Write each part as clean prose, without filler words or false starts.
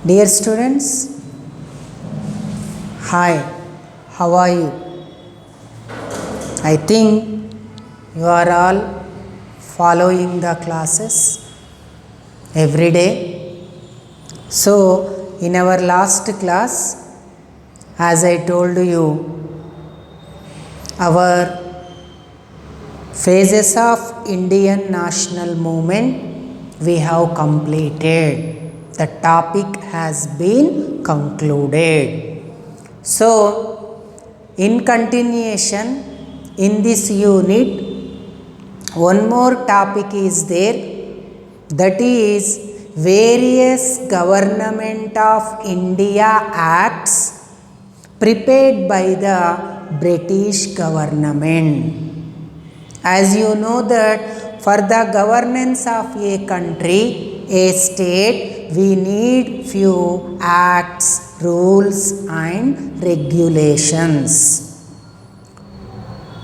Dear students, hi, how are you? I think you are all following the classes every day. So, in our last class, as I told you, our phases of Indian national movement we have completed. The topic has been concluded. So, in continuation, in this unit, one more topic is there, that is various Government of India Acts prepared by the British government. As you know that for the governance of a country, a state, we need few acts, rules and regulations.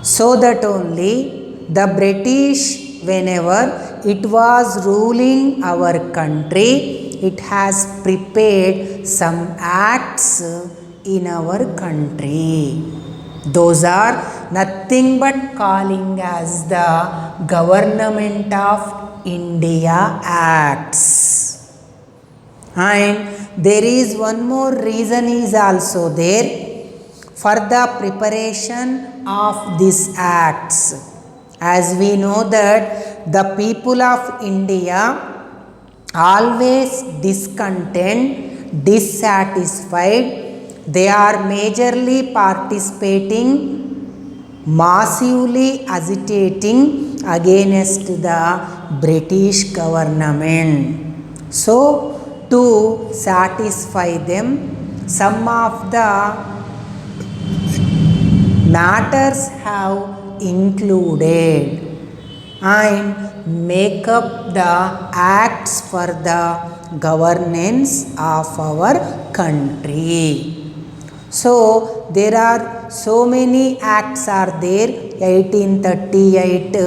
So that only the British, whenever it was ruling our country, it has prepared some acts in our country. Those are nothing but calling as the Government of India Acts. And there is one more reason is also there for the preparation of these acts. As we know that the people of India always discontent, dissatisfied, they are majorly participating, massively agitating against the British government. So, to satisfy them, some of the matters have included and make up the acts for the governance of our country. So, there are so many acts are there, 1838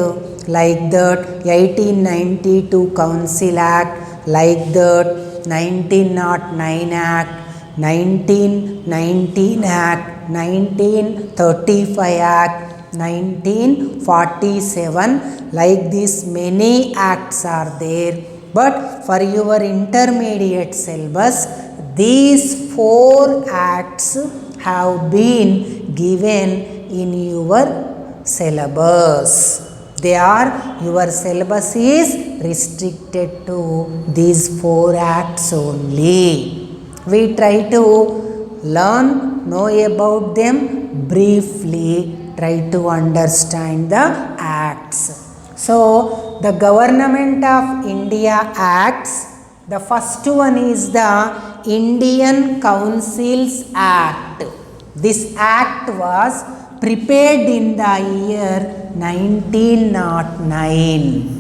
like that, 1892 Council Act like that, 1909 Act, 1919 Act, 1935 Act, 1947, like this many acts are there. But for your intermediate syllabus, these 4 acts have been given in your syllabus. Your syllabus is restricted to these 4 acts only. We try to know about them briefly, try to understand the acts. So, the Government of India Acts, the first one is the Indian Councils Act. This act was prepared in the year 1909.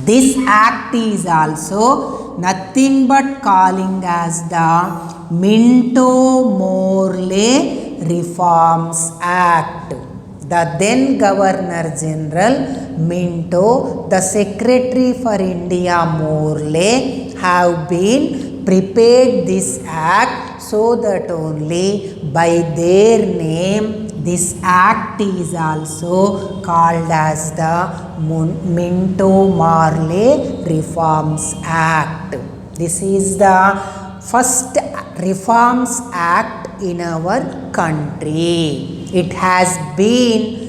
This act is also nothing but calling as the Minto-Morley Reforms Act. The then Governor General Minto, the Secretary for India Morley have been prepared this act, so that only by their name this act is also called as the Minto-Morley Reforms Act. This is the first Reforms Act in our country. It has been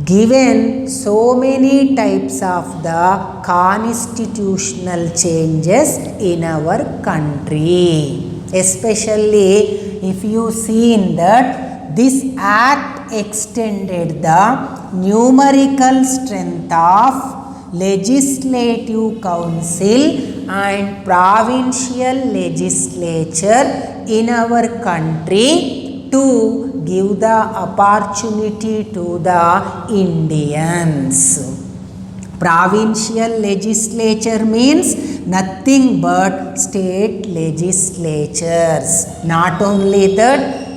given so many types of the constitutional changes in our country. Especially if you see in that, this act extended the numerical strength of legislative council and provincial legislature in our country to give the opportunity to the Indians. Provincial legislature means nothing but state legislatures. Not only that,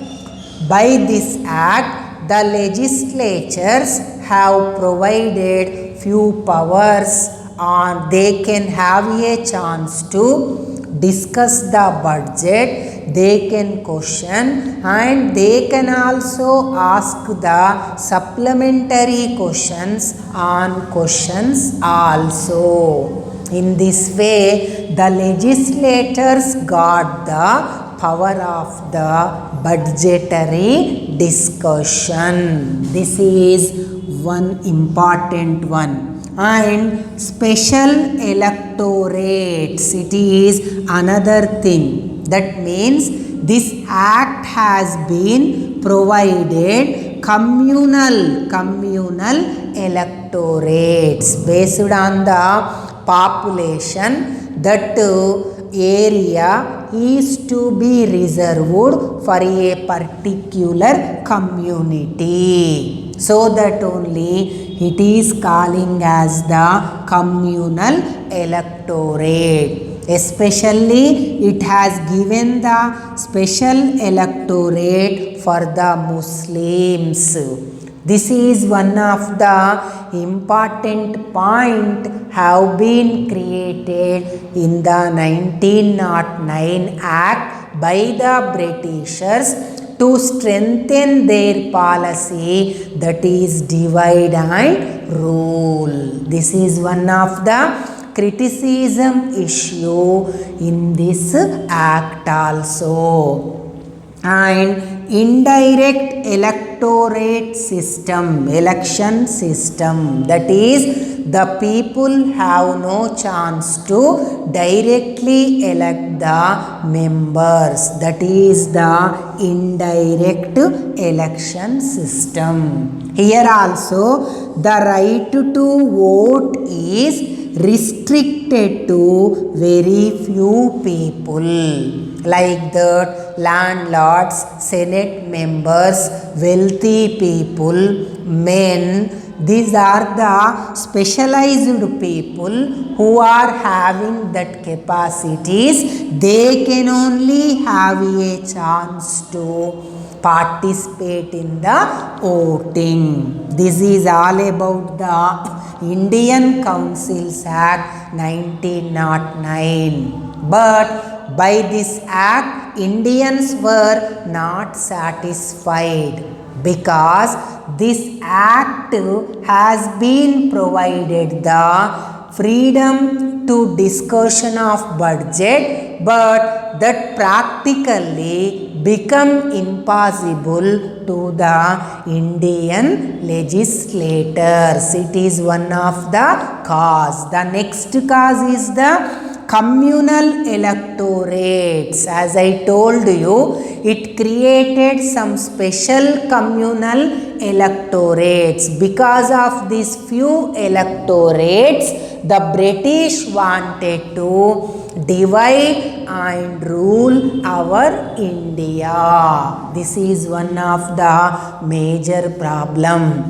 by this act, the legislatures have provided few powers, or they can have a chance to discuss the budget, they can question and they can also ask the supplementary questions on questions also. In this way, the legislators got the power of the budgetary discussion. This is one important one. And special electorates, it is another thing. That means this act has been provided communal electorates based on the population. That area is to be reserved for a particular community, so that only it is calling as the communal electorate. Especially it has given the special electorate for the Muslims. This is one of the important point have been created in the 1909 Act by the Britishers to strengthen their policy, that is divide and rule. This is one of the criticism issue in this act also. And indirect electorate system, election system, that is the people have no chance to directly elect the members, that is the indirect election system. Here also the right to vote is restricted to very few people, like that landlords, senate members, wealthy people, men. These are the specialized people who are having that capacities. They can only have a chance to participate in the voting. This is all about the Indian Councils Act 1909. But by this act, Indians were not satisfied, because this act has been provided the freedom to discussion of budget, but that practically become impossible to the Indian legislators. It is one of the cause. The next cause is the communal electorates. As I told you, it created some special communal electorates. Because of these few electorates, the British wanted to divide and rule our India. This is one of the major problem.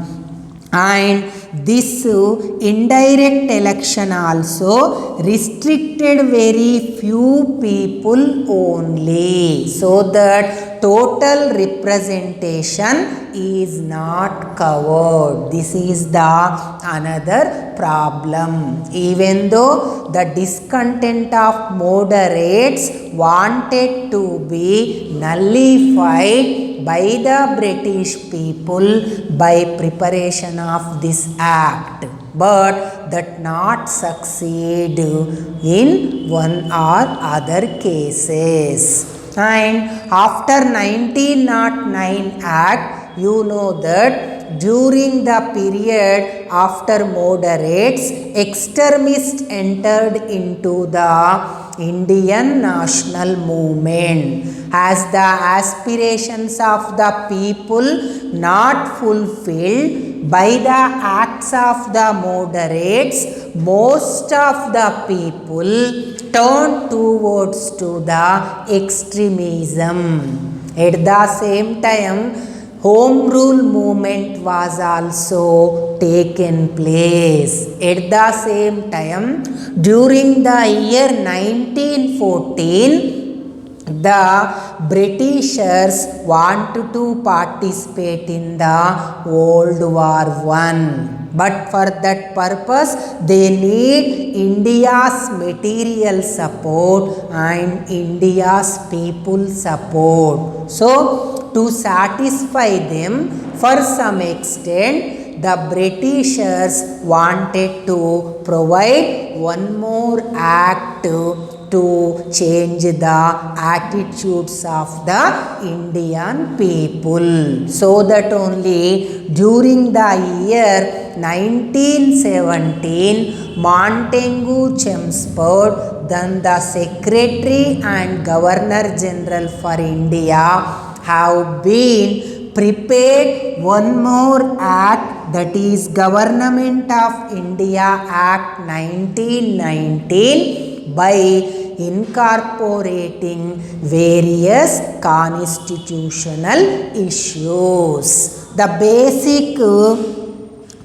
And this indirect election also restricted very few people only, so that total representation is not covered. This is the another problem. Even though the discontent of moderates wanted to be nullified by the British people by preparation of this act, but that not succeed in one or other cases. And after 1909 Act, you know that during the period after moderates, extremists entered into the Indian national movement. As the aspirations of the people not fulfilled by the acts of the moderates, most of the people turned towards to the extremism. At the same time, Home Rule movement was also taken place. At the same time, during the year 1914, the Britishers want to participate in the World War I. But for that purpose, they need India's material support and India's people support. So, to satisfy them, for some extent, the Britishers wanted to provide one more act to change the attitudes of the Indian people. So that only during the year 1917, Montagu Chelmsford, then the Secretary and Governor General for India, have been prepared one more act, that is Government of India Act 1919, by incorporating various constitutional issues. The basic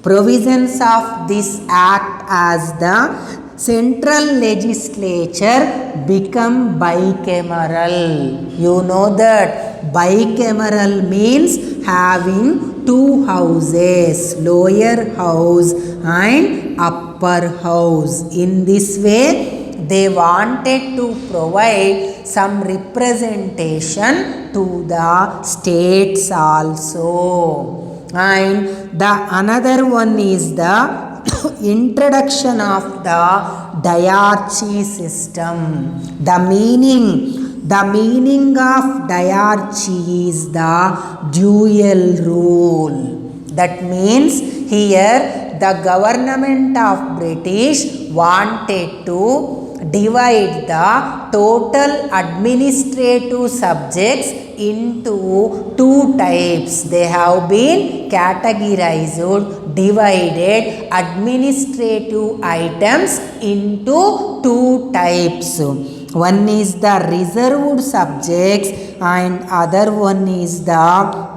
provisions of this act as the central legislature become bicameral. You know that bicameral means having two houses, lower house and upper house. In this way, they wanted to provide some representation to the states also. And the another one is the introduction of the diarchy system. The meaning of diarchy is the dual rule. That means here the government of British wanted to divide the total administrative subjects into two types. They have been categorized, divided administrative items into two types. One is the reserved subjects and other one is the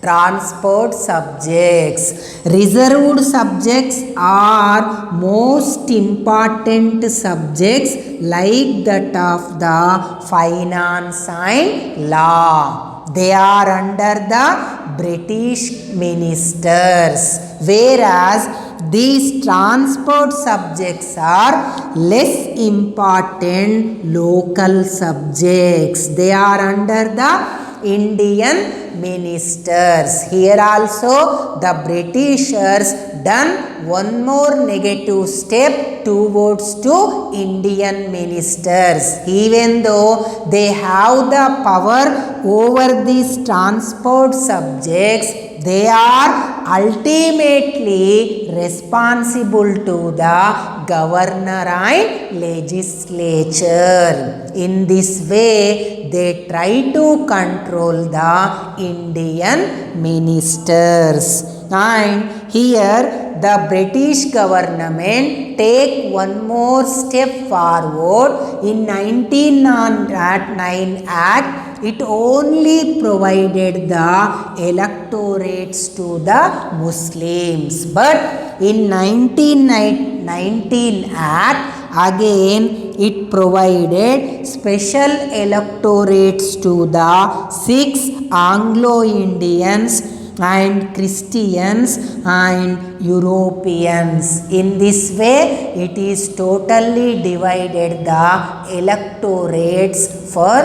transport subjects. Reserved subjects are most important subjects like that of the finance and law. They are under the British ministers, whereas these transport subjects are less important local subjects. They are under the Indian ministers. Here also the Britishers done one more negative step towards to Indian ministers. Even though they have the power over these transport subjects, they are ultimately responsible to the governor and legislature. In this way, they try to control the Indian ministers. And here the British government take one more step forward. In 1909 Act, it only provided the electorates to the Muslims. But in 1919 Act, again it provided special electorates to the Sikhs, Anglo-Indians and Christians and Europeans. In this way, it is totally divided the electorates for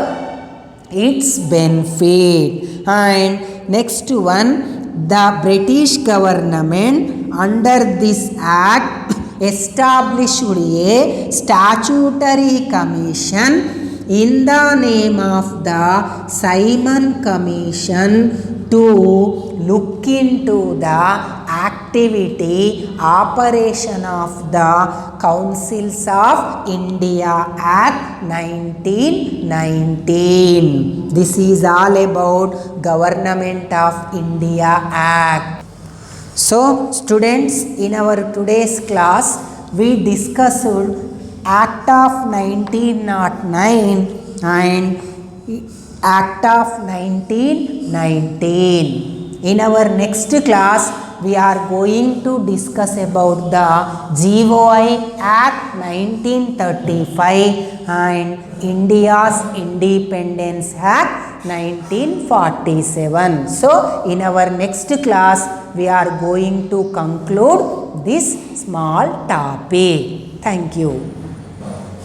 its benefit. And next one, the British government under this act established a statutory commission in the name of the Simon Commission to look into the activity, operation of the Councils of India Act 1919. This is all about Government of India Act. So students, in our today's class, we discussed Act of 1909 and Act of 1919. In our next class, we are going to discuss about the GOI Act 1935 and India's Independence Act 1947. So, in our next class, we are going to conclude this small topic. Thank you.